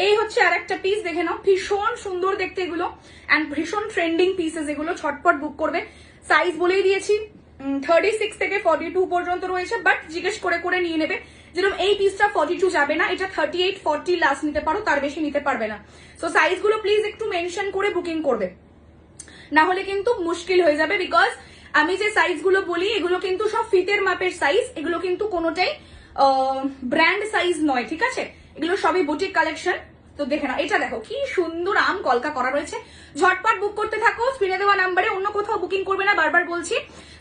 এই হচ্ছে আর একটা পিস, দেখে নাও, ভীষণ সুন্দর দেখতে এগুলো অ্যান্ড ভীষণ ট্রেন্ডিং পিসেস এগুলো, ছটপট বুক করবে। সাইজ বলেই দিয়েছি 36 থেকে 42 পর্যন্ত রয়েছে, বাট জিজ্ঞেস করে করে নিয়ে নেবে। যেরকম এই পিসটা 42 যাবে না, এটা 38 40 লাস্ট নিতে পারো, তার বেশি নিতে পারবে না। সো সাইজগুলো প্লিজ একটু মেনশন করে বুকিং করবে, না হলে কিন্তু মুশকিল হয়ে যাবে। বিকজ আমি যে সাইজগুলো বলি এগুলো কিন্তু সব ফিতের মাপের সাইজ, এগুলো কিন্তু কোনোটাই ব্র্যান্ড সাইজ নয়, ঠিক আছে? এগুলো সবই বুটিক কালেকশন। তো দেখে নাও, এটা দেখো কি সুন্দর আম কলকা করা রয়েছে। ঝটপট বুক করতে থাকো স্ক্রিনে দেওয়া নাম্বারে, অন্য কোথাও বুকিং করবে না, বারবার বলছি।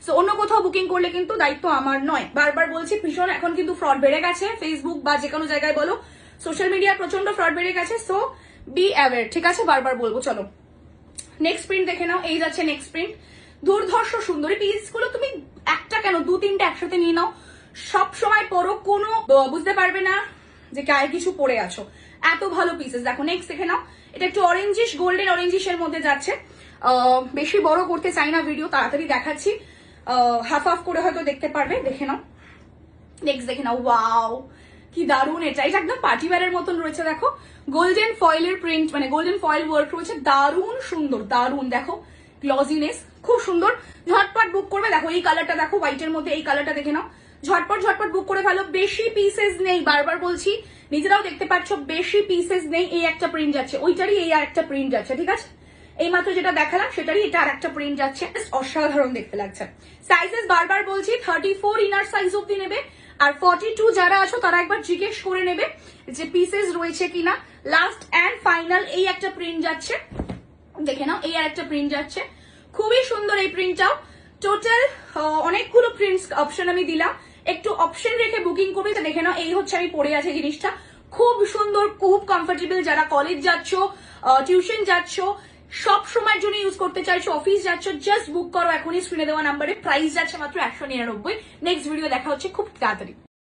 সো অন্য কোথাও বুকিং করলে কিন্তু দায়িত্ব আমার নয়, বারবার বলছি। ভীষণ এখন কিন্তু ফ্রড বেড়ে গেছে, ফেসবুক বা যে কোনো জায়গায় বলো, সোশ্যাল মিডিয়া প্রচন্ড ফ্রড বেড়ে গেছে। সো বি অ্যাওয়ার, ঠিক আছে? বারবার বলবো। চলো নেক্সট প্রিন্ট দেখে নাও, এই যাচ্ছে নেক্সট প্রিন্ট। দুর্ধর্ষ সুন্দরী পিসগুলো তুমি একটা কেন 2-3টে একসাথে নিয়ে নাও, সব সময় পরো, কোনো বুঝতে পারবে না যে গায়ে কিছু পরে আছো, এত ভালো পিসেস। দেখো নেক্সট দেখে নাও, এটা একটু অরেঞ্জিশ, গোল্ডেন অরেঞ্জিশ এর মধ্যে যাচ্ছে। বেশি বড় করতে চাই না ভিডিও, তাড়াতাড়ি দেখাচ্ছি, হাফ হাফ করে হয়তো দেখতে পারবে। দেখে নাও নেক্সট দেখে নাও, ওয়াও কি দারুন, এটা এটা একদম পার্টি ওয়্যারের মতন রয়েছে। দেখো গোল্ডেন ফয়েলের প্রিন্ট, মানে গোল্ডেন ফয়েল ওয়ার্ক রয়েছে, দারুন সুন্দর, দারুন। দেখো গ্লজিনেস খুব সুন্দর, ঝটপট বুক করবে। দেখো এই কালারটা দেখো, হোয়াইটের মধ্যে এই কালারটা দেখে নাও, ঝটপট ঝটপট বুক করে ফেলো। বেশি পিসেস নেই, বারবার বলছি, নিজেরাও দেখতে পাচ্ছ বেশি পিসেস নেই। এই একটা প্রিন্ট যাচ্ছে, ওইটারই এই আর একটা প্রিন্ট যাচ্ছে, ঠিক আছে? এই মাত্র যেটা দেখালাম সেটারই এটা আর একটা প্রিন্ট যাচ্ছে, অসাধারণ দেখতে লাগছে। সাইজেস বারবার বলছি 34 ইনার সাইজ অব্দি নেবে, আর 42 যারা আছো তারা একবার জিজ্ঞেস করে নেবে যে পিসেস রয়েছে কিনা। লাস্ট অ্যান্ড ফাইনাল এই একটা প্রিন্ট যাচ্ছে, দেখে নাও, এই আর একটা প্রিন্ট যাচ্ছে, খুবই সুন্দর এই প্রিন্টটাও। টোটাল অনেকগুলো প্রিন্টস অপশন আমি দিলাম, একটু অপশন রেখে বুকিং করবে। তো দেখে নাও, এই হচ্ছে আমি পরে আছে জিনিসটা, খুব সুন্দর, খুব কমফোর্টেবল। যারা কলেজ যাচ্ছ, টিউশন যাচ্ছ, সব সময়ের জন্য ইউজ করতে চাইছো, অফিস যাচ্ছ, জাস্ট বুক করো এখনই স্ক্রিনে দেওয়া নাম্বারে। প্রাইস যাচ্ছে মাত্র 199। নেক্সট ভিডিও দেখা হচ্ছে খুব তাড়াতাড়ি।